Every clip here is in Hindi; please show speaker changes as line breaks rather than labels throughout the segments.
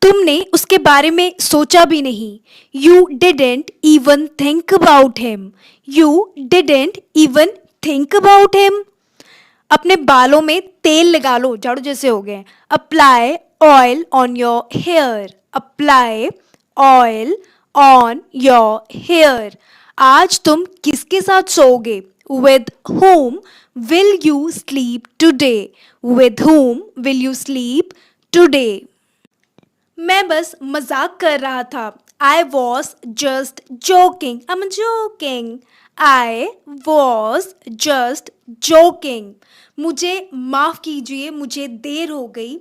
तुमने उसके बारे में सोचा भी नहीं. You didn't even think about him. You didn't even think about him. अपने बालों में तेल लगा लो, झाड़ू जैसे हो गए. Apply oil on your hair. Apply oil on your hair. आज तुम किसके साथ सोओगे? With whom will you sleep today? With whom will you sleep today? मैं बस मजाक कर रहा था. I was just joking. I am joking. I was just joking. मुझे माफ़ कीजिए, मुझे देर हो गई.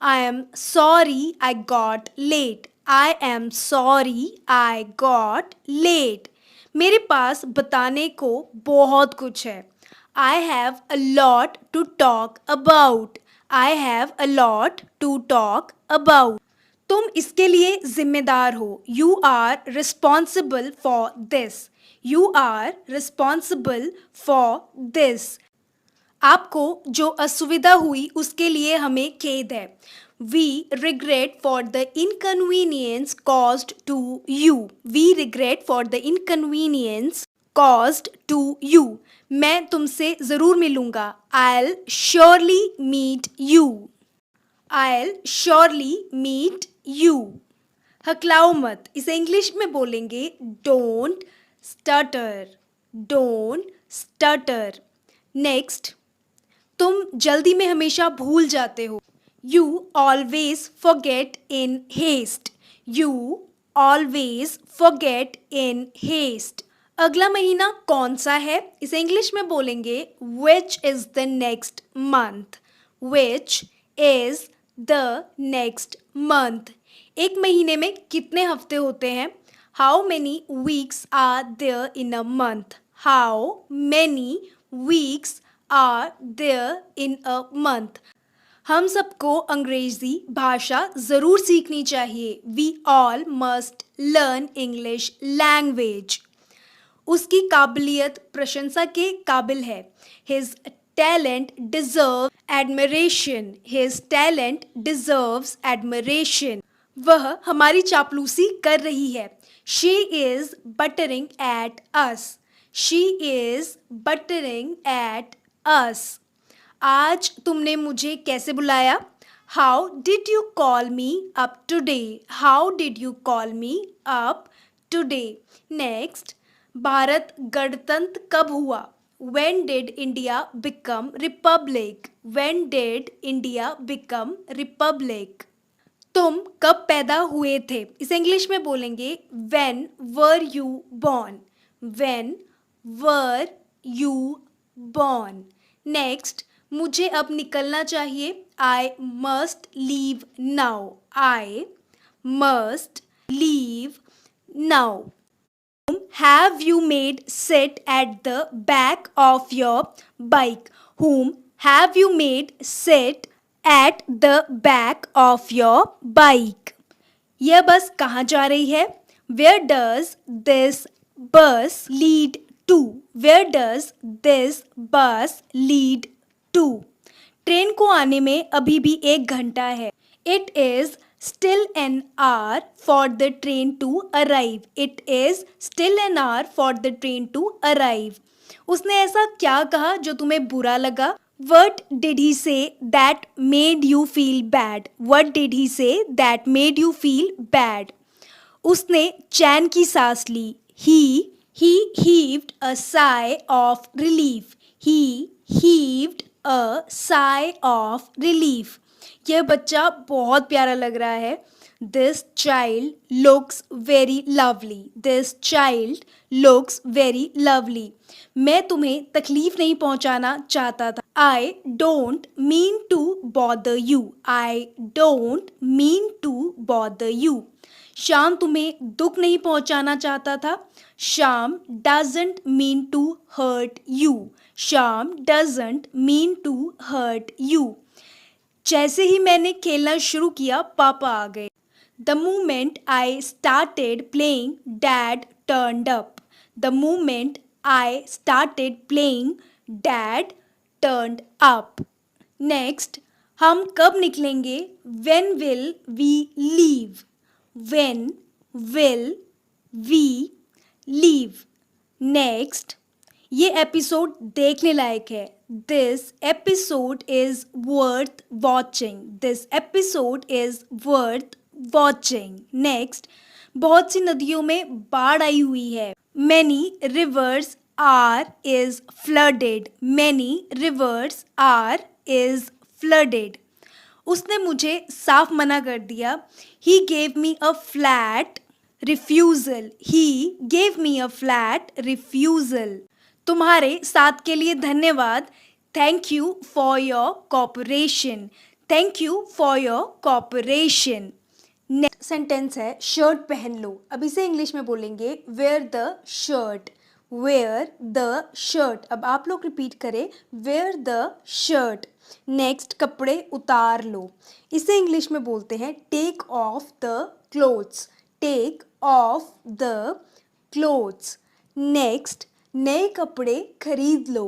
I am sorry I got late. I am sorry I got late. मेरे पास बताने को बहुत कुछ है. I have a lot to talk about. I have a lot to talk about. तुम इसके लिए जिम्मेदार हो. You are responsible for this. You are responsible for this. आपको जो असुविधा हुई उसके लिए हमें खेद है. We regret for the inconvenience caused to you. We regret for the inconvenience caused to you. मैं तुमसे ज़रूर मिलूँगा. I'll surely meet you. I'll surely meet you. हकलाओ मत. इसे इंग्लिश में बोलेंगे don't stutter. Don't stutter. Next, तुम जल्दी में हमेशा भूल जाते हो. You always forget in haste. You always forget in haste. अगला महीना कौन सा है? इसे इंग्लिश में बोलेंगे which is the next month. Which is the next month. एक महीने में कितने हफ्ते होते हैं? How many weeks are there in a month. How many weeks are there in a month. हम सबको अंग्रेजी भाषा ज़रूर सीखनी चाहिए. We all must learn English language. उसकी काबिलियत प्रशंसा के काबिल है. His talent deserve admiration. His talent deserves admiration. वह हमारी चापलूसी कर रही है. She is buttering at us. She is buttering at us. आज तुमने मुझे कैसे बुलाया? How did you call me up today. How did you call me up today. Next, Bharat गणतंत्र कब हुआ? When did India become republic? When did India become republic? तुम कब पैदा हुए थे? इसे इंग्लिश में बोलेंगे When were you born? When were you born? Next, मुझे अब निकलना चाहिए. I must leave now. I must leave now. Have you made sit at the back of your bike? Whom have you made sit at the back of your bike? यह बस कहाँ जा रही है? Where does this bus lead to? Where does this bus lead to? Train को आने में अभी भी 1 घंटा है. It is still an hour for the train to arrive. It is still an hour for the train to arrive. उसने ऐसा क्या कहा जो तुम्हें बुरा लगा? What did he say that made you feel bad? What did he say that made you feel bad? उसने चैन की सांस ली. He heaved a sigh of relief. He heaved a sigh of relief. यह बच्चा बहुत प्यारा लग रहा है. This child looks very lovely. This child looks very lovely. मैं तुम्हें तकलीफ नहीं पहुंचाना चाहता था. I don't mean to bother you. I don't mean to bother you. Shyam तुम्हें दुख नहीं पहुंचाना चाहता था. Shyam doesn't mean to hurt you. Shyam doesn't mean to hurt you. जैसे ही मैंने खेलना शुरू किया पापा आ गए. The moment I started playing, Dad turned up. The moment I started playing, Dad turned up. Next, हम कब निकलेंगे? When will we leave? When will we leave? Next, ये एपिसोड देखने लायक है. This episode is worth watching. This episode is worth watching. Next, बहुत सी नदियों में बाढ़ आई हुई है. Many rivers are is flooded. Many rivers are is flooded. उसने मुझे साफ मना कर दिया. He gave me a flat refusal. He gave me a flat refusal. तुम्हारे साथ के लिए धन्यवाद. Thank you for your cooperation. Thank you for your cooperation. Next sentence है शर्ट पहन लो. अब इसे इंग्लिश में बोलेंगे wear the shirt. Wear the shirt. अब आप लोग रिपीट करें वेयर द शर्ट. नेक्स्ट, कपड़े उतार लो. इसे इंग्लिश में बोलते हैं take off the clothes. Take off the clothes. Next, नए कपड़े खरीद लो.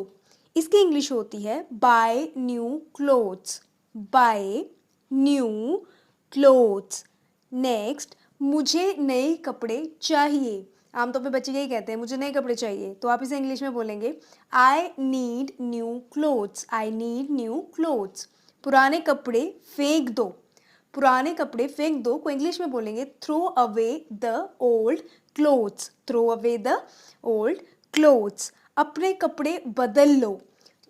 इसकी इंग्लिश होती है buy new clothes. Buy new clothes. Next, मुझे नए कपड़े चाहिए. आमतौर पे बच्चे यही कहते हैं मुझे नए कपड़े चाहिए, तो आप इसे इंग्लिश में बोलेंगे I need new clothes. I need new clothes. पुराने कपड़े फेंक दो. पुराने कपड़े फेंक दो को इंग्लिश में बोलेंगे throw away the old clothes. Throw away the old clothes. अपने कपड़े बदल लो.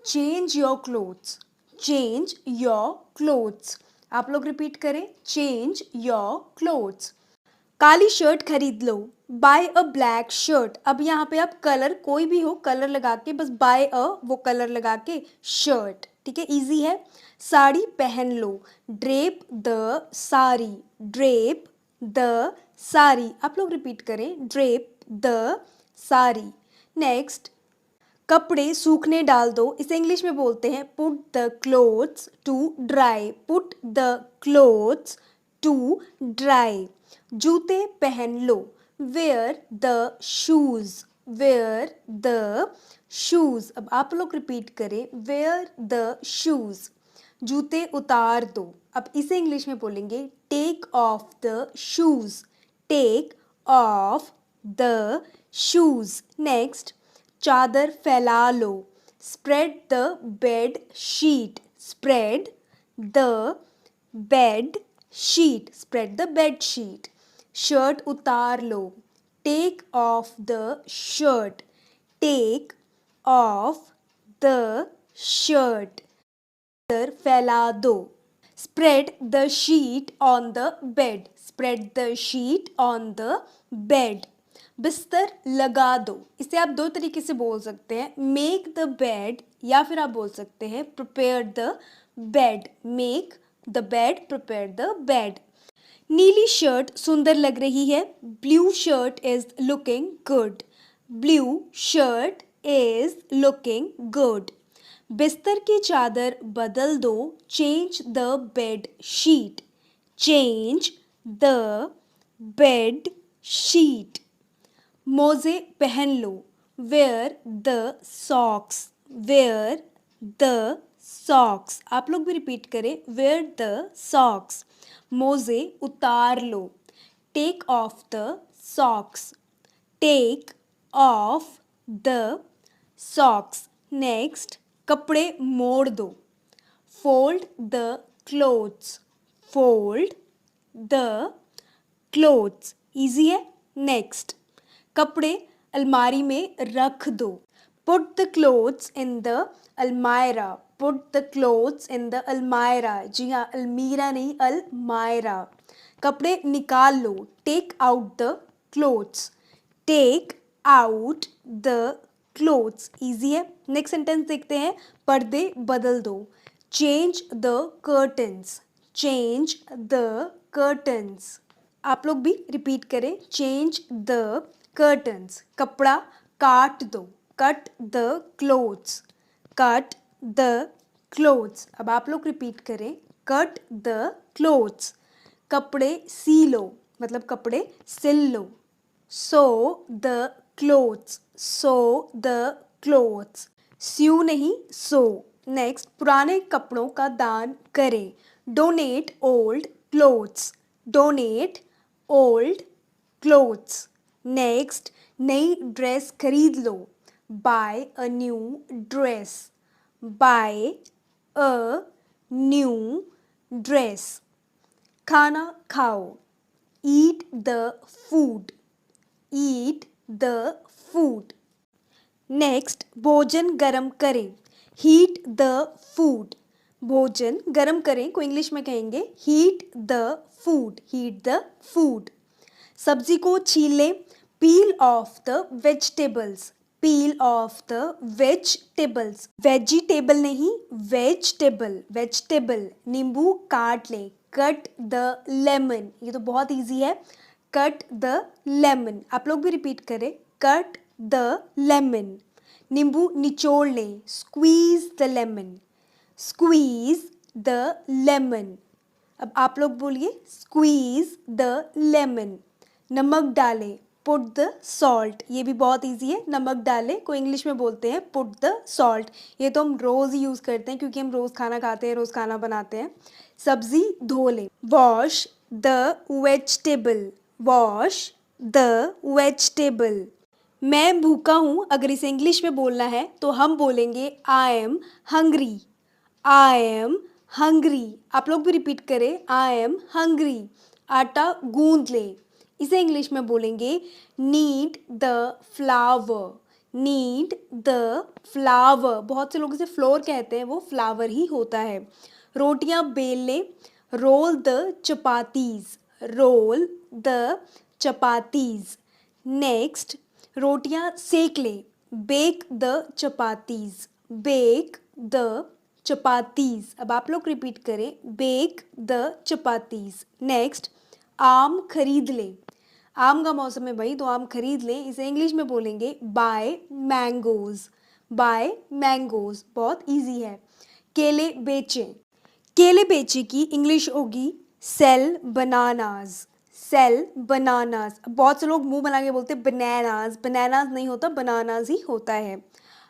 Change your clothes. Change your clothes. आप लोग रिपीट करें चेंज योर क्लोथ्स. काली शर्ट खरीद लो. Buy a black shirt. अब यहाँ पे आप कलर कोई भी हो कलर लगा के बस बाय अ वो कलर लगा के शर्ट. ठीक है, इजी है. साड़ी पहन लो. Drape the sari. Drape the sari. आप लोग रिपीट करें ड्रेप द साड़ी. नेक्स्ट, कपड़े सूखने डाल दो. इसे इंग्लिश में बोलते हैं put the clothes to dry. Put the clothes to dry. जूते पहन लो. Wear the shoes. Wear the shoes. अब आप लोग रिपीट करें वेयर द शूज. जूते उतार दो. अब इसे इंग्लिश में बोलेंगे take off the shoes. Take off the shoes. Next, चादर फैला लो. Spread the bed sheet. Spread the bed sheet. Spread the bed sheet. Shirt उतार लो. Take off the shirt. Take off the shirt. चादर फैला दो. Spread the sheet on the bed. Spread the sheet on the bed. बिस्तर लगा दो. इसे आप दो तरीके से बोल सकते हैं मेक द बेड या फिर आप बोल सकते हैं prepare the bed. Make the bed, prepare the bed. नीली शर्ट सुंदर लग रही है. Blue shirt is looking good. Blue shirt is looking good. बिस्तर की चादर बदल दो. Change the bed sheet. Change the bed sheet. मोजे पहन लो. Wear the socks. Wear the socks. आप लोग भी रिपीट करें वेयर द सॉक्स. मोजे उतार लो. Take off the socks. Take off the socks. Next, कपड़े मोड़ दो. Fold the clothes. Fold the clothes. Easy है. नेक्स्ट, कपड़े अलमारी में रख दो. Put the clothes in the almirah. Put the clothes in the almirah. जी हाँ, अलमीरा नहीं अलमायरा. कपड़े निकाल लो. Take out the clothes. Take out the clothes. Easy है. नेक्स्ट सेंटेंस देखते हैं पर्दे बदल दो. Change the curtains. Change the curtains. आप लोग भी रिपीट करें चेंज द कर्टन्स. कपड़ा काट दो. Cut the clothes. Cut the clothes. अब आप लोग रिपीट करें कट द क्लोथ्स. कपड़े सी लो मतलब कपड़े सिल लो. Sew the clothes. Sew the clothes. Sew नहीं सो. नेक्स्ट, पुराने कपड़ों का दान करें, donate old clothes, donate old clothes. Next, नई ड्रेस खरीद लो, buy a new dress, buy a new dress. खाना खाओ, eat the food, eat the food. Next, भोजन गरम करें, हीट द फूड, भोजन गरम करें को इंग्लिश में कहेंगे heat the food, heat the food. सब्जी को छील लें, पील of the vegetables, peel of the vegetables, vegetable नहीं वेजिटेबल, वेजिटेबल। नींबू काट लें, कट द लेमन, ये तो बहुत इजी है, कट द लेमन। आप लोग भी रिपीट करें, कट द लेमन। नींबू निचोड़ लें, squeeze the lemon, squeeze the lemon. अब आप लोग बोलिए, स्क्वीज द लेमन। नमक डालें, पुट द सॉल्ट, ये भी बहुत इजी है, नमक डालें को इंग्लिश में बोलते हैं पुट द सॉल्ट। ये तो हम रोज़ ही यूज़ करते हैं क्योंकि हम रोज़ खाना खाते हैं, रोज़ खाना बनाते हैं। सब्जी धो लें, wash the vegetable, wash the vegetable. मैं भूखा हूँ, अगर इसे इंग्लिश में बोलना है तो हम बोलेंगे I am hungry, I am hungry. आप लोग भी रिपीट करें, आई एम हंग्री। आटा गूंद ले, इसे इंग्लिश में बोलेंगे need the flower, need the flower. बहुत से लोग इसे फ्लोर कहते हैं, वो फ्लावर ही होता है। रोटियां बेल ले, roll the chapatis, roll the chapatis. Next, रोटियां सेक ले, bake the chapatis, bake the chapatis. अब आप लोग रिपीट करें, बेक द चपातीज। नेक्स्ट, आम खरीद ले, आम का मौसम है भाई तो आम खरीद लें, इसे इंग्लिश में बोलेंगे बाय मैंगोज, बाय मैंगोज। बहुत इजी है। केले बेचें, केले बेचे की इंग्लिश होगी सेल बनानाज, सेल बनानाज। बहुत से लोग मुंह बना के बोलते बनानाज, बनानाज नहीं होता, बनानाज ही होता है।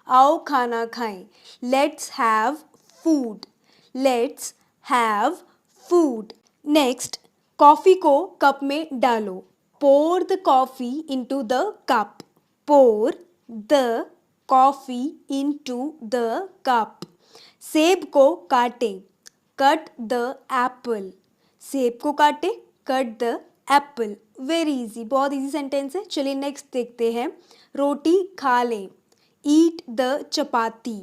आओ खाना खाएं, let's have food, let's have food. Next, coffee को कप में डालो, pour the coffee into the cup, pour the coffee into the cup। सेब को काटे, cut the apple, सेब को काटे, cut the apple। Very easy, बहुत इजी सेंटेंस है। चलिए नेक्स्ट देखते हैं। रोटी खा लें, eat the chapati,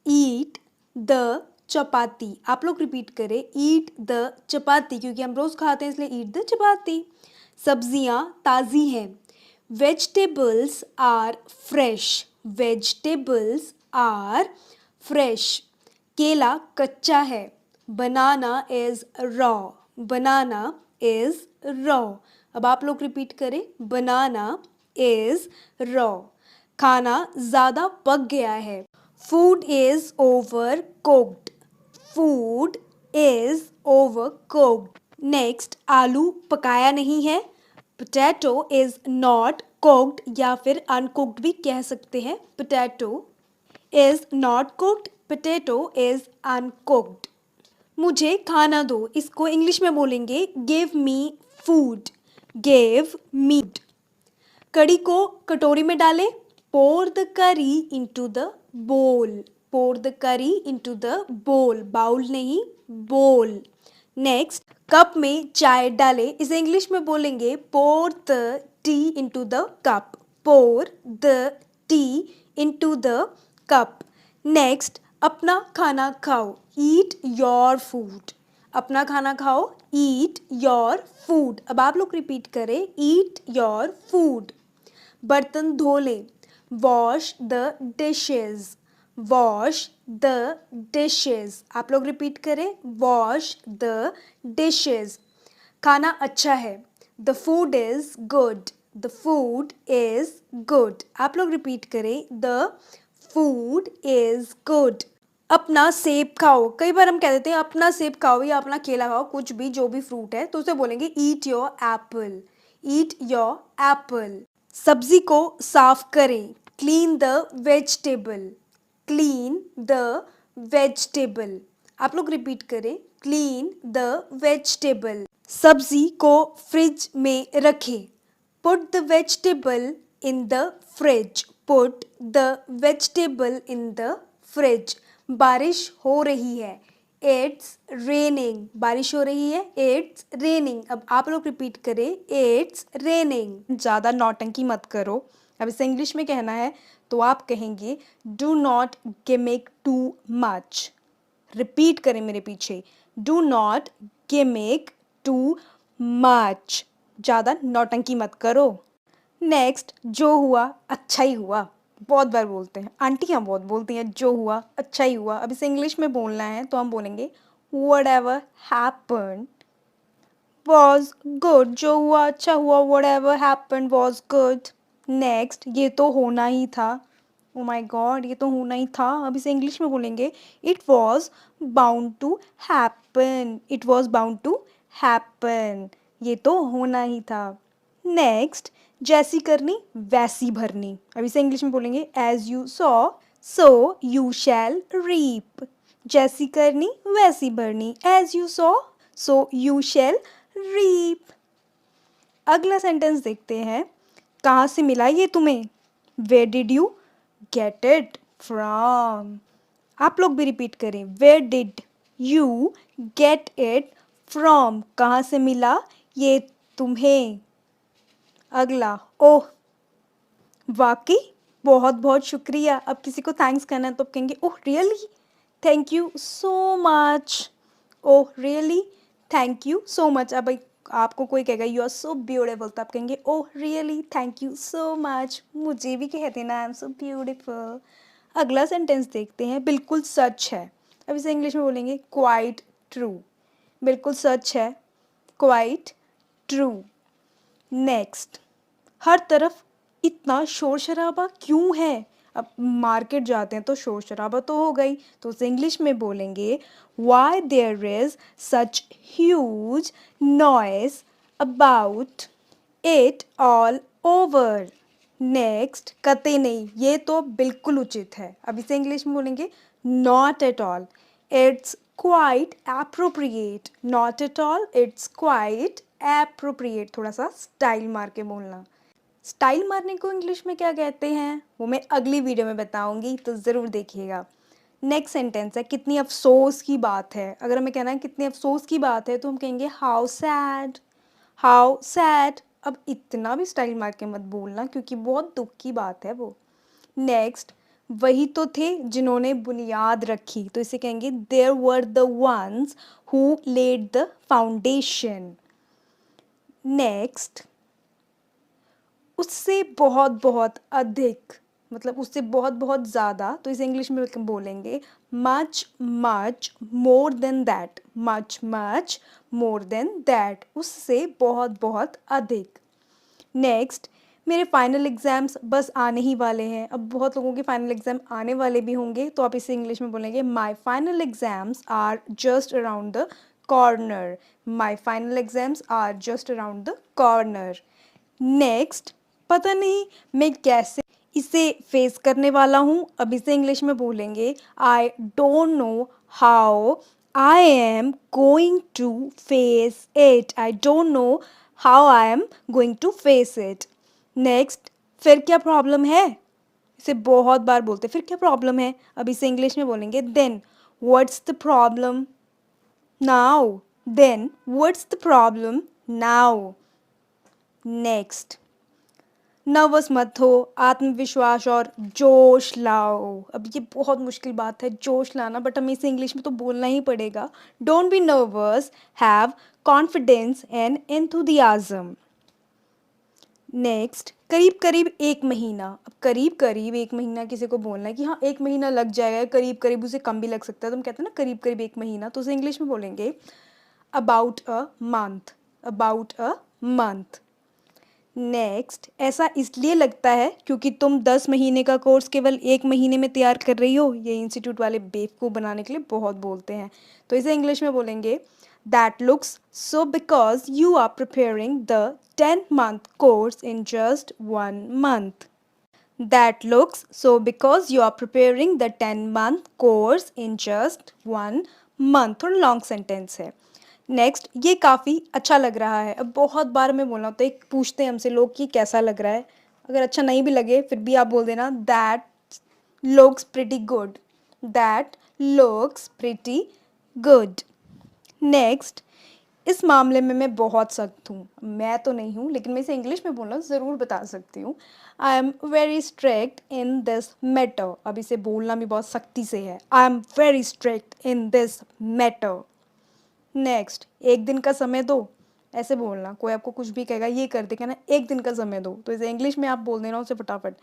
eat the चपाती। आप लोग रिपीट करें, eat the चपाती, क्योंकि हम रोज़ खाते हैं इसलिए eat the चपाती। सब्जियां ताज़ी हैं, vegetables are fresh, vegetables are fresh. केला कच्चा है, banana is raw, banana is raw. अब आप लोग रिपीट करें, बनाना इज रॉ। खाना ज़्यादा पक गया है, food is over cooked, food is over cooked. Next, आलू पकाया नहीं है, पोटैटो इज नॉट कुक्ड, या फिर अनकुक्ड भी कह सकते हैं। Potato is not cooked, potato is uncooked. मुझे खाना दो, इसको इंग्लिश में बोलेंगे give me food, give me. कड़ी को कटोरी में डालें, pour the curry into the bowl, pour the curry into the bowl, bowl नहीं bowl। नेक्स्ट, कप में चाय डालें, इसे इंग्लिश में बोलेंगे pour the tea into the cup, pour the tea into the cup। Next, अपना खाना खाओ, eat your food, अपना खाना खाओ, eat your food। अब आप लोग रिपीट करें, eat your food। बर्तन धो लें, wash the dishes, wash the dishes. आप लोग रिपीट करें, वॉश द डिशेज। खाना अच्छा है, the food is good, the food is good. आप लोग रिपीट करें, द फूड इज गुड। अपना सेब खाओ, कई बार हम कह देते हैं अपना सेब खाओ या अपना केला खाओ, कुछ भी जो भी फ्रूट है तो उसे बोलेंगे eat your Apple, eat your Apple. सब्जी को साफ करें, clean the vegetable, clean the vegetable. आप लोग रिपीट करें, क्लीन द वेजिटेबल। सब्जी को फ्रिज में रखें। Put the vegetable in the fridge. Put the vegetable in the fridge. बारिश हो रही है। It's raining. बारिश हो रही है, इट्स रेनिंग। अब आप लोग रिपीट करें, इट्स रेनिंग। ज़्यादा नौटंकी मत करो। अब इसे इंग्लिश में कहना है तो आप कहेंगे do not gimmick too much. Repeat करें मेरे पीछे, do not gimmick too much. ज़्यादा नौटंकी मत करो। नेक्स्ट, जो हुआ अच्छा ही हुआ। बहुत बार बोलते हैं, आंटियाँ बहुत बोलती हैं जो हुआ अच्छा ही हुआ। अब इसे इंग्लिश में बोलना है तो हम बोलेंगे whatever happened was good। जो हुआ अच्छा हुआ, whatever happened was good। Next, ये तो होना ही था। ओ माय गॉड, ये तो होना ही था। अब इसे इंग्लिश में बोलेंगे it was bound to happen. It was bound to happen. ये तो होना ही था। नेक्स्ट, जैसी करनी वैसी भरनी। अब इसे इंग्लिश में बोलेंगे as you saw so you shall reap. जैसी करनी वैसी भरनी, as you so you shall reap. अगला सेंटेंस देखते हैं, कहाँ से मिला ये तुम्हें? Where did you get it from. आप लोग भी रिपीट करें, where did you get it from. कहाँ से मिला ये तुम्हें? अगला, ओह वाकई बहुत बहुत शुक्रिया। अब किसी को थैंक्स करना है तो आप कहेंगे oh really thank you so much. Oh really thank you so much. अब आपको कोई कहेगा यू आर सो ब्यूटीफुल तो आप कहेंगे oh really thank you so much. मुझे भी कहते ना आई एम सो ब्यूटीफुल। अगला सेंटेंस देखते हैं, बिल्कुल सच है। अब इसे इंग्लिश में बोलेंगे क्वाइट ट्रू। बिल्कुल सच है, क्वाइट ट्रू। नेक्स्ट, हर तरफ इतना शोर शराबा क्यों है? अब मार्केट जाते हैं तो शोर शराबा तो हो गई, तो उसे इंग्लिश में बोलेंगे why there is such huge noise about it all over. Next, कतई नहीं, ये तो बिल्कुल उचित है। अब इसे इंग्लिश में बोलेंगे not at all, it's quite appropriate. Not at all, it's quite appropriate. थोड़ा सा स्टाइल मार के बोलना। स्टाइल मारने को इंग्लिश में क्या कहते हैं वो मैं अगली वीडियो में बताऊंगी, तो ज़रूर देखिएगा। नेक्स्ट सेंटेंस है, कितनी अफसोस की बात है। अगर हमें कहना है कितनी अफसोस की बात है तो हम कहेंगे हाउ सैड। How sad. अब इतना भी स्टाइल मार के मत बोलना क्योंकि बहुत दुख की बात है वो। नेक्स्ट, वही तो थे जिन्होंने बुनियाद रखी, तो इसे कहेंगे there were the ones who laid the foundation. Next, उससे बहुत बहुत अधिक, मतलब उससे बहुत बहुत ज़्यादा, तो इसे इंग्लिश में बोलेंगे much much more than that. Much much more than that, उससे बहुत बहुत अधिक। नेक्स्ट, मेरे फाइनल एग्ज़ाम्स बस आने ही वाले हैं। अब बहुत लोगों के फाइनल एग्ज़ाम आने वाले भी होंगे, तो आप इसे इंग्लिश में बोलेंगे my final exams are just around the corner. My final exams are just around the corner. Next, पता नहीं मैं कैसे इसे फेस करने वाला हूँ। अब इसे इंग्लिश में बोलेंगे I don't know how I am going to face it. I don't know how I am going to face it. Next, फिर क्या प्रॉब्लम है? इसे बहुत बार बोलते हैं, फिर क्या प्रॉब्लम है? अब इसे इंग्लिश में बोलेंगे then what's the problem now. Then what's the problem now. Next, nervous मत हो, आत्मविश्वास और जोश लाओ। अब ये बहुत मुश्किल बात है जोश लाना, बट हमें इसे इंग्लिश में तो बोलना ही पड़ेगा। Don't be nervous, have confidence and enthusiasm. Next, करीब करीब एक महीना। अब करीब करीब एक महीना किसी को बोलना है कि हाँ एक महीना लग जाएगा, करीब करीब उसे कम भी लग सकता है, तो हम कहते हैं ना करीब करीब एक महीना, तो उसे इंग्लिश में बोलेंगे about a month. About a month. Next, ऐसा इसलिए लगता है क्योंकि तुम 10 महीने का कोर्स केवल 1 महीने में तैयार कर रही हो। ये इंस्टीट्यूट वाले बेवकूफ़ बनाने के लिए बहुत बोलते हैं, तो इसे इंग्लिश में बोलेंगे that looks so because you are preparing the 10 month course in just 1 month। That looks so because you are preparing the 10-month course in just 1 month. थोड़ा लॉन्ग सेंटेंस है. नेक्स्ट, ये काफ़ी अच्छा लग रहा है. अब बहुत बार हमें बोलना होता है, पूछते हैं हमसे लोग कि कैसा लग रहा है. अगर अच्छा नहीं भी लगे फिर भी आप बोल देना that looks pretty good. That looks pretty good. Next, इस मामले में मैं बहुत सख्त हूँ. मैं तो नहीं हूँ, लेकिन मैं इसे इंग्लिश में बोलना ज़रूर बता सकती हूँ. I am very strict in this matter. अब इसे बोलना भी बहुत सख्ती से है. I am very strict in this matter. Next, एक दिन का समय दो. ऐसे बोलना, कोई आपको कुछ भी कहेगा ये कर दे, कहना एक दिन का समय दो, तो इसे इंग्लिश में आप बोल देना उसे फटाफट.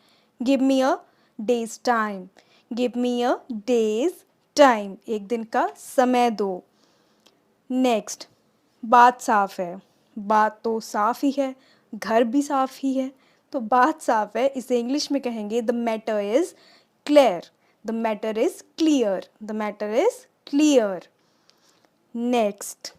गिव मी अ डेज टाइम. गिव मी अ डेज टाइम. एक दिन का समय दो. नेक्स्ट, बात साफ है. बात तो साफ ही है, घर भी साफ ही है, तो बात साफ है. इसे इंग्लिश में कहेंगे the matter is clear. The matter is clear. The matter is clear. Next,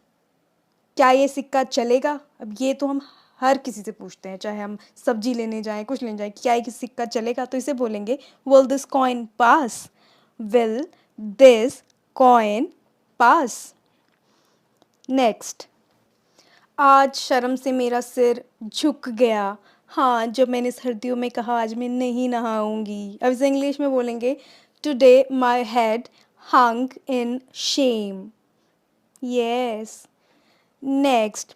क्या ये सिक्का चलेगा? अब ये तो हम हर किसी से पूछते हैं, चाहे हम सब्जी लेने जाएं, कुछ लेने जाएं, क्या ये सिक्का चलेगा? तो इसे बोलेंगे will this coin pass. Will this coin pass. Next, आज शर्म से मेरा सिर झुक गया. हाँ, जब मैंने सर्दियों में कहा आज मैं नहीं नहाऊंगी. अब इसे इंग्लिश में बोलेंगे today my head hung in Shem. Yes. Next,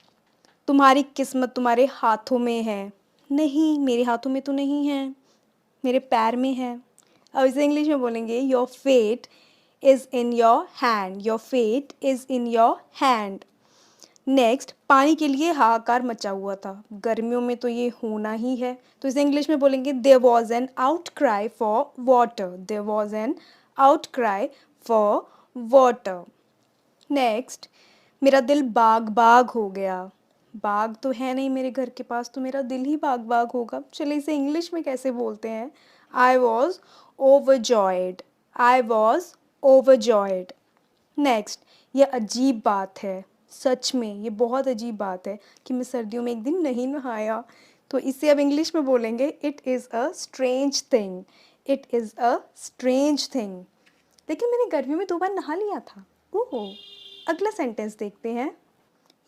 तुम्हारी किस्मत तुम्हारे हाथों में है. नहीं, मेरे हाथों में तो नहीं है, मेरे पैर में है. अब इसे इंग्लिश में बोलेंगे your fate is in your hand. Your fate is in your hand. Next, पानी के लिए हाहाकार मचा हुआ था. गर्मियों में तो ये होना ही है, तो इसे इंग्लिश में बोलेंगे there was an outcry for water. There was an outcry for water. Next, मेरा दिल बाग बाग हो गया. बाग तो है नहीं मेरे घर के पास, तो मेरा दिल ही बाग बाग होगा. चलिए इसे इंग्लिश में कैसे बोलते हैं? I was overjoyed. I was overjoyed. Next, ये अजीब बात है. सच में ये बहुत अजीब बात है कि मैं सर्दियों में एक दिन नहीं नहाया. तो इसे अब इंग्लिश में बोलेंगे it is a strange thing. It is a strange thing. लेकिन मैंने गर्मियों में 2 बार नहा लिया था. ओह. अगला सेंटेंस देखते हैं.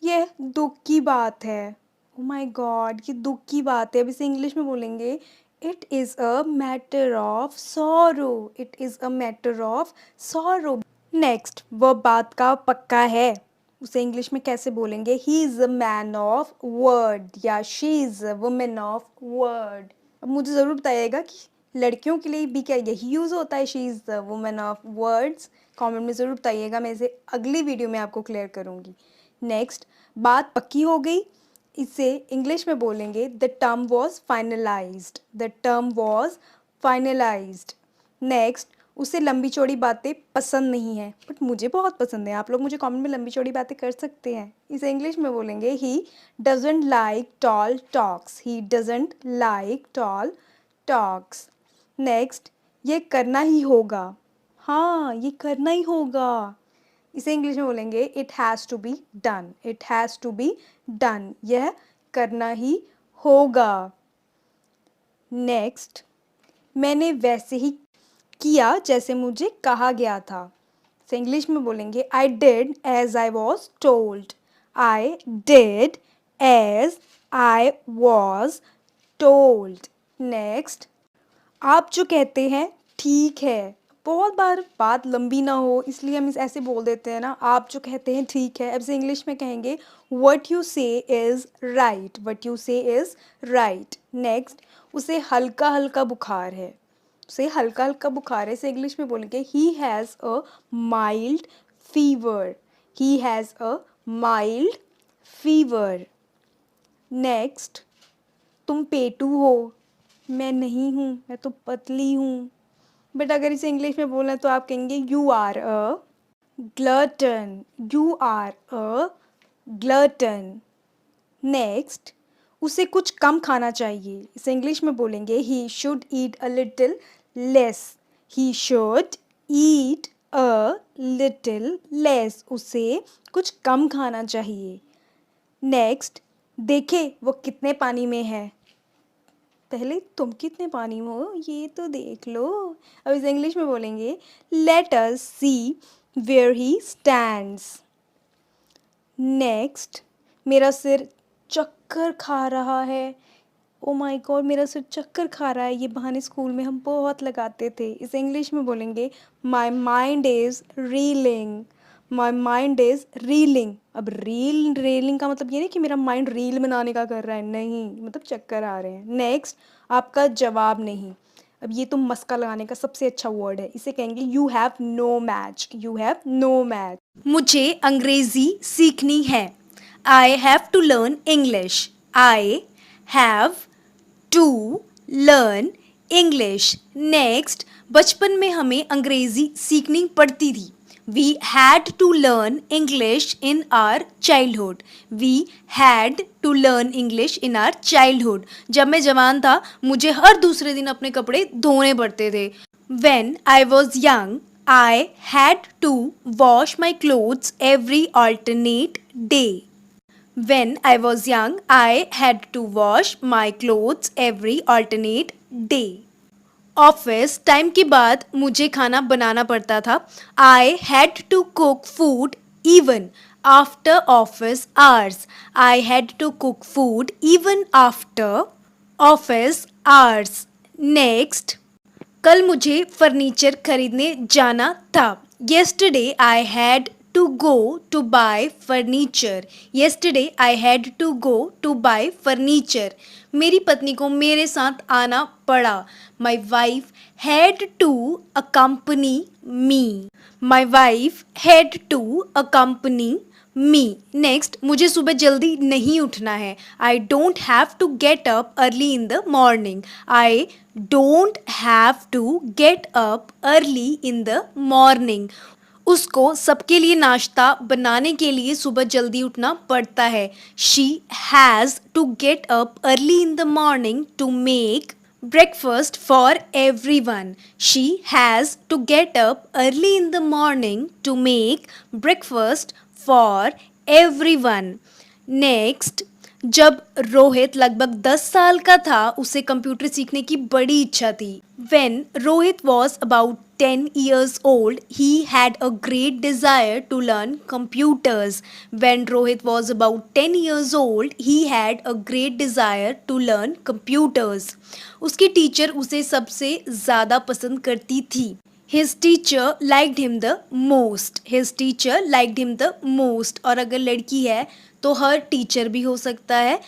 ये दुख की बात है. ओ माय गॉड, ये दुख की बात है. अब इसे इंग्लिश में बोलेंगे it is a matter of sorrow. It is a matter of sorrow. Next, वह बात का पक्का है. उसे इंग्लिश में कैसे बोलेंगे? He is a man of word या she is a women of word. अब मुझे ज़रूर बताइएगा कि लड़कियों के लिए भी क्या यही यूज़ होता है, she is the women of words? Comment में ज़रूर बताइएगा, मैं इसे अगली वीडियो में आपको क्लियर करूँगी. नेक्स्ट, बात पक्की हो गई. इसे इंग्लिश में बोलेंगे the term was finalised. The term was finalised. Next, उसे लंबी चौड़ी बातें पसंद नहीं है, बट मुझे बहुत पसंद है. आप लोग मुझे कमेंट में लंबी चौड़ी बातें कर सकते हैं. इसे इंग्लिश में बोलेंगे he doesn't like tall talks. He doesn't like tall talks. Next, ये करना ही होगा. हाँ, ये करना ही होगा. इसे इंग्लिश में बोलेंगे it has to be done. It has to be done. यह करना ही होगा. नेक्स्ट, मैंने वैसे ही किया जैसे मुझे कहा गया था. इसे इंग्लिश में बोलेंगे I did as I was told. I did as I was told. Next, आप जो कहते हैं ठीक है. बहुत बार बात लंबी ना हो इसलिए हम इस ऐसे बोल देते हैं ना, आप जो कहते हैं ठीक है. अब से इंग्लिश में कहेंगे वट यू से इज़ राइट. वट यू से इज़ राइट. नेक्स्ट, उसे हल्का हल्का बुखार है. उसे हल्का हल्का बुखार है. इसे इंग्लिश में बोलेंगे he has a mild fever. He has a mild fever. Next, तुम पेटू हो. मैं नहीं हूँ, मैं तो पतली हूँ. बट अगर इसे इंग्लिश में बोलें तो आप कहेंगे you are a glutton. You are a glutton. Next, उसे कुछ कम खाना चाहिए. इसे इंग्लिश में बोलेंगे he should eat a little less. He should eat a little less. उसे कुछ कम खाना चाहिए. नेक्स्ट, देखे वो कितने पानी में है. पहले तुम कितने पानी में हो ये तो देख लो। अब इसे इंग्लिश में बोलेंगे, let us see where he stands. Next, मेरा सिर चक्कर खा रहा है। ओ माय गॉड, मेरा सिर चक्कर खा रहा है, ये बहाने स्कूल में हम बहुत लगाते थे। इसे इंग्लिश में बोलेंगे, my mind is reeling. My mind is reeling. अब रेलिंग का मतलब ये नहीं कि मेरा माइंड रील बनाने का कर रहा है, नहीं, मतलब चक्कर आ रहे हैं। नेक्स्ट, आपका जवाब नहीं। अब ये तो मस्का लगाने का सबसे अच्छा वर्ड है, इसे कहेंगे you have no match. You have no match. मुझे अंग्रेजी सीखनी है। I have to learn English. I have to learn English. Next, बचपन में हमें अंग्रेजी सीखनी पड़ती थी। We had to learn English in our childhood. We had to learn English in our childhood. जब मैं जवान था मुझे हर दूसरे दिन अपने कपड़े धोने पड़ते थे। When I was young, I had to wash my clothes every alternate day. When I was young, I had to wash my clothes every alternate day. Office time के बाद मुझे खाना बनाना पड़ता था। I had to cook food even after office hours. I had to cook food even after office hours. Next, कल मुझे फर्नीचर खरीदने जाना था। Yesterday I had to go to buy furniture. Yesterday I had to go to buy furniture. मेरी पत्नी को मेरे साथ आना पड़ा। My wife had to accompany me. My wife had to accompany me. Next, मुझे सुबह जल्दी नहीं उठना है। I don't have to get up early in the morning. I don't have to get up early in the morning. उसको सबके लिए नाश्ता बनाने के लिए सुबह जल्दी उठना पड़ता है। She has to get up early in the morning to make breakfast for everyone. She has to get up early in the morning to make breakfast for everyone. Next, जब रोहित लगभग 10 साल का था उसे कंप्यूटर सीखने की बड़ी इच्छा थी। When Rohit was about 10 years old, he had a great desire to learn computers. When Rohit was about 10 years old, he had a great desire to learn computers. उसकी टीचर उसे सबसे ज़्यादा पसंद करती थी। His teacher liked him the most. His teacher liked him the most. और अगर लड़की है तो her teacher भी हो सकता है।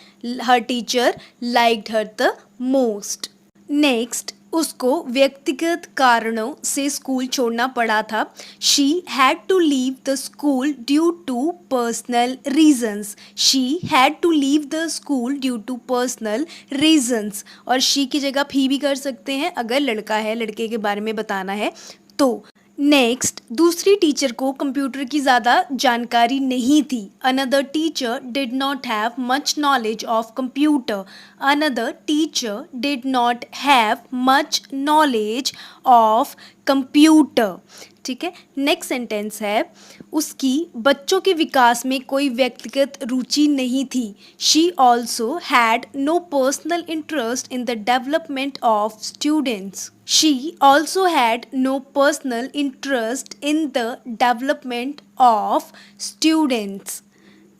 Her teacher liked her the most. Next, उसको व्यक्तिगत कारणों से स्कूल छोड़ना पड़ा था। She had to leave the school due to personal reasons. She had to leave the school due to personal reasons. और she की जगह भी कर सकते हैं अगर लड़का है, लड़के के बारे में बताना है तो। नेक्स्ट, दूसरी टीचर को कंप्यूटर की ज़्यादा जानकारी नहीं थी। Another teacher did not have much knowledge of computer. Another teacher did not have much knowledge of computer. ठीक है, नेक्स्ट सेंटेंस है, उसकी बच्चों के विकास में कोई व्यक्तिगत रुचि नहीं थी। She also had no personal interest in the development of students. She also had no personal interest in the development of students.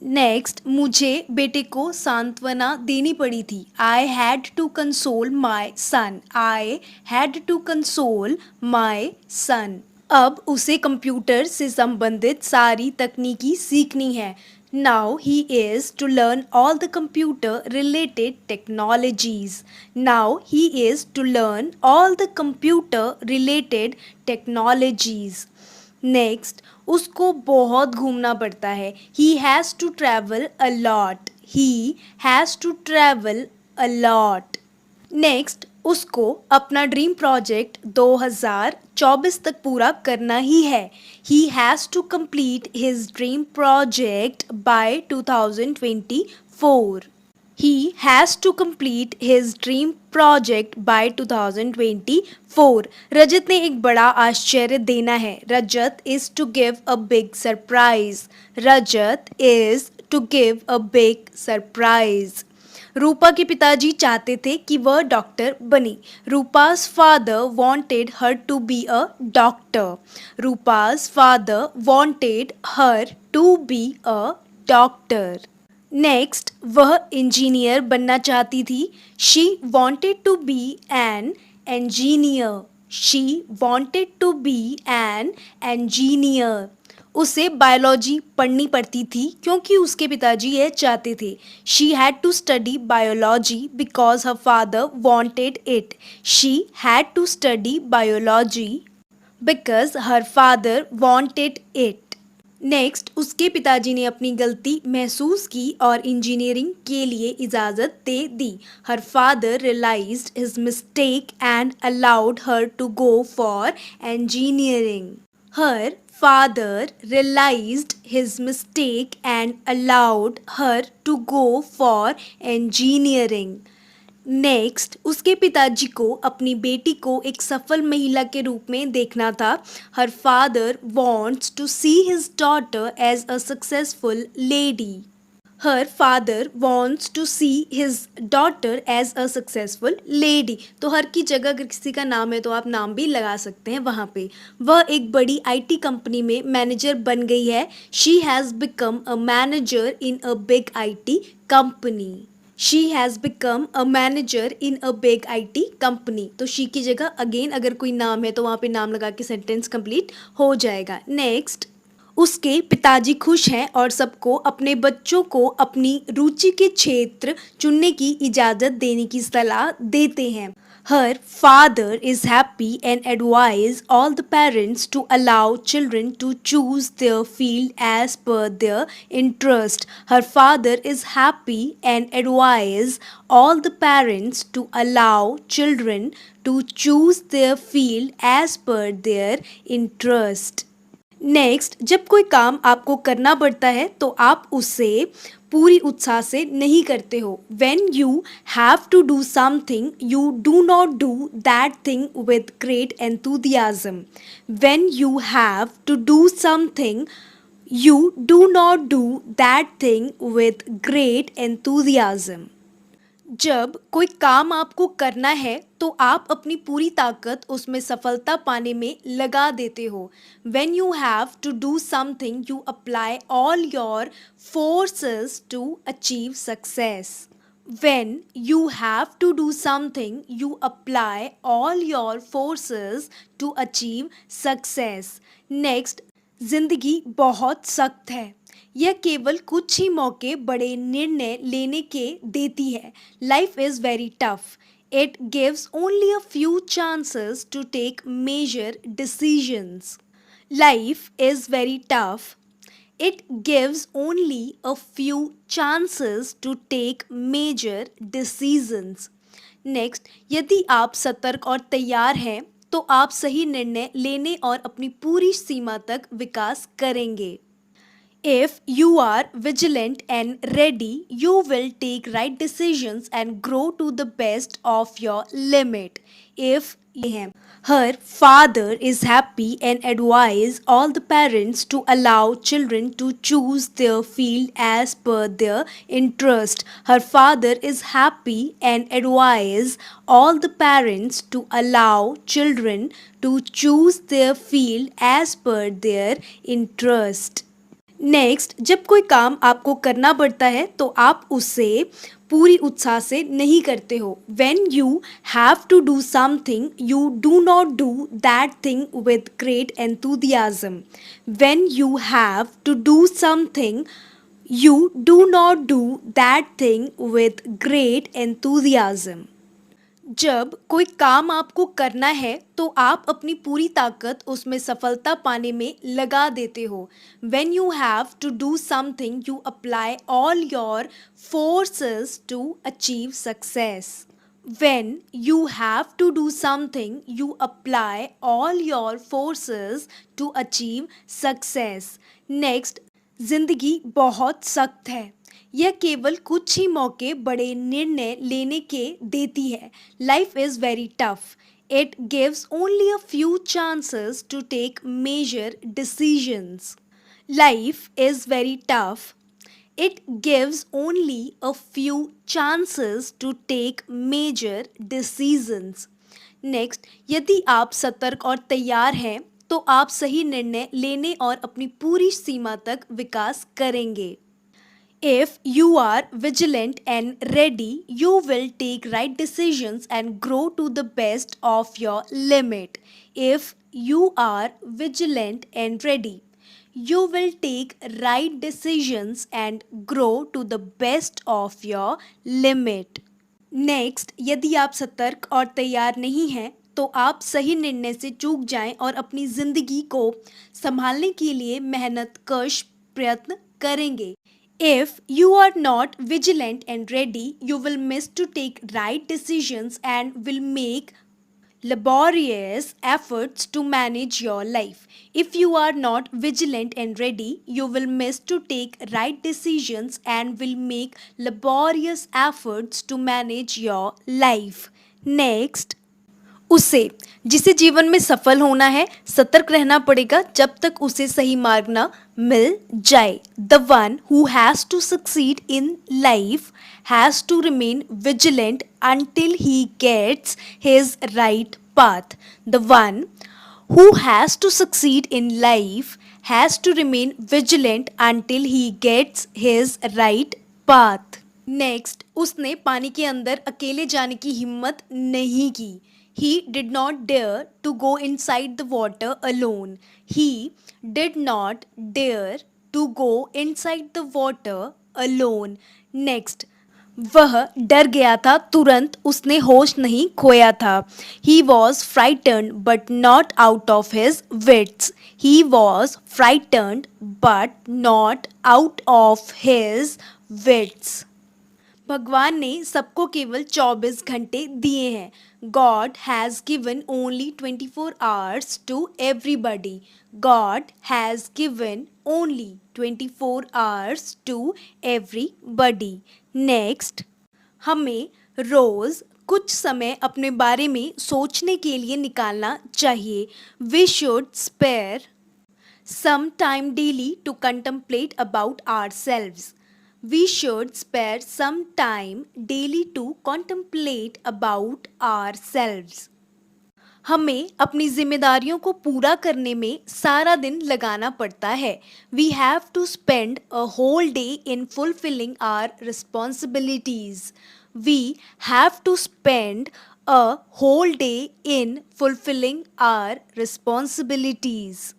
Next, मुझे बेटे को सांत्वना देनी पड़ी थी। I had to console my son. I had to console my son. अब उसे कंप्यूटर से संबंधित सारी तकनीकी सीखनी है। Now he is to learn all the computer related technologies. Now he is to learn all the computer related technologies. Next, उसको बहुत घूमना पड़ता है। He has to travel a lot. He has to travel a lot. Next, उसको अपना ड्रीम प्रोजेक्ट 2024 तक पूरा करना ही है। He has to complete his dream project by 2024. He has to complete his dream project by 2024. रजत ने एक बड़ा आश्चर्य देना है। रजत is to give a big surprise. Rajat is to give a big surprise. रूपा के पिताजी चाहते थे कि वह डॉक्टर बने। Rupa's father wanted her to be a doctor. Rupa's father wanted her to be a doctor. Next, वह इंजीनियर बनना चाहती थी। She wanted to be an engineer. She wanted to be an engineer. उसे बायोलॉजी पढ़नी पड़ती थी क्योंकि उसके पिताजी यह चाहते थे। She had to study biology because her father wanted it. She had to study biology because her father wanted it. Next, उसके पिताजी ने अपनी गलती महसूस की और इंजीनियरिंग के लिए इजाज़त दे दी। Her father realised his mistake and allowed her to go for engineering. Her father realized his mistake and allowed her to go for engineering. Next, उसके पिताजी को अपनी बेटी को एक सफल महिला के रूप में देखना था। Her father wants to see his daughter as a successful lady. Her father wants to see his daughter as a successful lady. तो हर की जगह अगर किसी का नाम है तो आप नाम भी लगा सकते हैं वहाँ पे। वह एक बड़ी आईटी कंपनी में मैनेजर बन गई है। She has become a manager in a big IT company. She has become a manager in a big IT company. तो शी की जगह अगेन अगर कोई नाम है तो वहाँ पे नाम लगा के सेंटेंस कंप्लीट हो जाएगा। नेक्स्ट, उसके पिताजी खुश हैं और सबको अपने बच्चों को अपनी रुचि के क्षेत्र चुनने की इजाज़त देने की सलाह देते हैं। Her father is happy and advise all the parents to allow children to choose their field as per their interest. Her father is happy and advise all the parents to allow children to choose their field as per their interest. Next, जब कोई काम आपको करना पड़ता है तो आप उसे पूरी उत्साह से नहीं करते हो। When you have to do something you do not do that thing with great enthusiasm. When you have to do something you do not do that thing with great enthusiasm. जब कोई काम आपको करना है तो आप अपनी पूरी ताकत उसमें सफलता पाने में लगा देते हो। When you have to do something you apply all your forces to achieve success. When you have to do something you apply all your forces to achieve success. Next, जिंदगी बहुत सख्त है। यह केवल कुछ ही मौके बड़े निर्णय लेने के देती है। Life is very tough. It gives only a few chances to take major decisions. Life is very tough. It gives only a few chances to take major decisions. Next, यदि आप सतर्क और तैयार हैं तो आप सही निर्णय लेने और अपनी पूरी सीमा तक विकास करेंगे। If you are vigilant and ready, you will take right decisions and grow to the best of your limit. If her father is happy and advise all the parents to allow children to choose their field as per their interest. Her father is happy and advise all the parents to allow children to choose their field as per their interest. Next, जब कोई काम आपको करना पड़ता है तो आप उसे पूरी उत्साह से नहीं करते हो। When you have to do something you do not do that thing with great enthusiasm. When you have to do something you do not do that thing with great enthusiasm. जब कोई काम आपको करना है तो आप अपनी पूरी ताकत उसमें सफलता पाने में लगा देते हो। When you have to do something you apply all your forces to achieve success. When you have to do something you apply all your forces to achieve success. Next, जिंदगी बहुत सख्त है। यह केवल कुछ ही मौके बड़े निर्णय लेने के देती है। Life is very tough. It gives only a few chances to take major decisions. Life is very tough. It gives only a few chances to take major decisions. Next, यदि आप सतर्क और तैयार हैं तो आप सही निर्णय लेने और अपनी पूरी सीमा तक विकास करेंगे. If you are vigilant and ready, you will take right decisions and grow to the best of your limit. If you are vigilant and ready, you will take right decisions and grow to the best of your limit. Next, यदि आप सतर्क और तैयार नहीं हैं तो आप सही निर्णय से चूक जाएं और अपनी ज़िंदगी को संभालने के लिए मेहनत कश प्रयत्न करेंगे. If you are not vigilant and ready, you will miss to take right decisions and will make laborious efforts to manage your life. If you are not vigilant and ready, you will miss to take right decisions and will make laborious efforts to manage your life. Next, उसे जिसे जीवन में सफल होना है सतर्क रहना पड़ेगा जब तक उसे सही मार्ग ना मिल जाए. The one who has to succeed in life has to remain vigilant until he gets his right path. The one who has to succeed in life has to remain vigilant until he gets his right path. Next, उसने पानी के अंदर अकेले जाने की हिम्मत नहीं की. He did not dare to go inside the water alone. He did not dare to go inside the water alone. Next, वह डर गया था तुरंत उसने होश नहीं खोया था. He was frightened but not out of his wits. He was frightened but not out of his wits. भगवान ने सबको केवल 24 घंटे दिए हैं. God has given only 24 hours to everybody. God has given only 24 hours to everybody. Next, हमें रोज़ कुछ समय अपने बारे में सोचने के लिए निकालना चाहिए. We should spare some time daily to contemplate about ourselves. We should spare some time daily to contemplate about ourselves. हमें अपनी जिम्मेदारियों को पूरा करने में सारा दिन लगाना पड़ता है. We have to spend a whole day in fulfilling our responsibilities. We have to spend a whole day in fulfilling our responsibilities.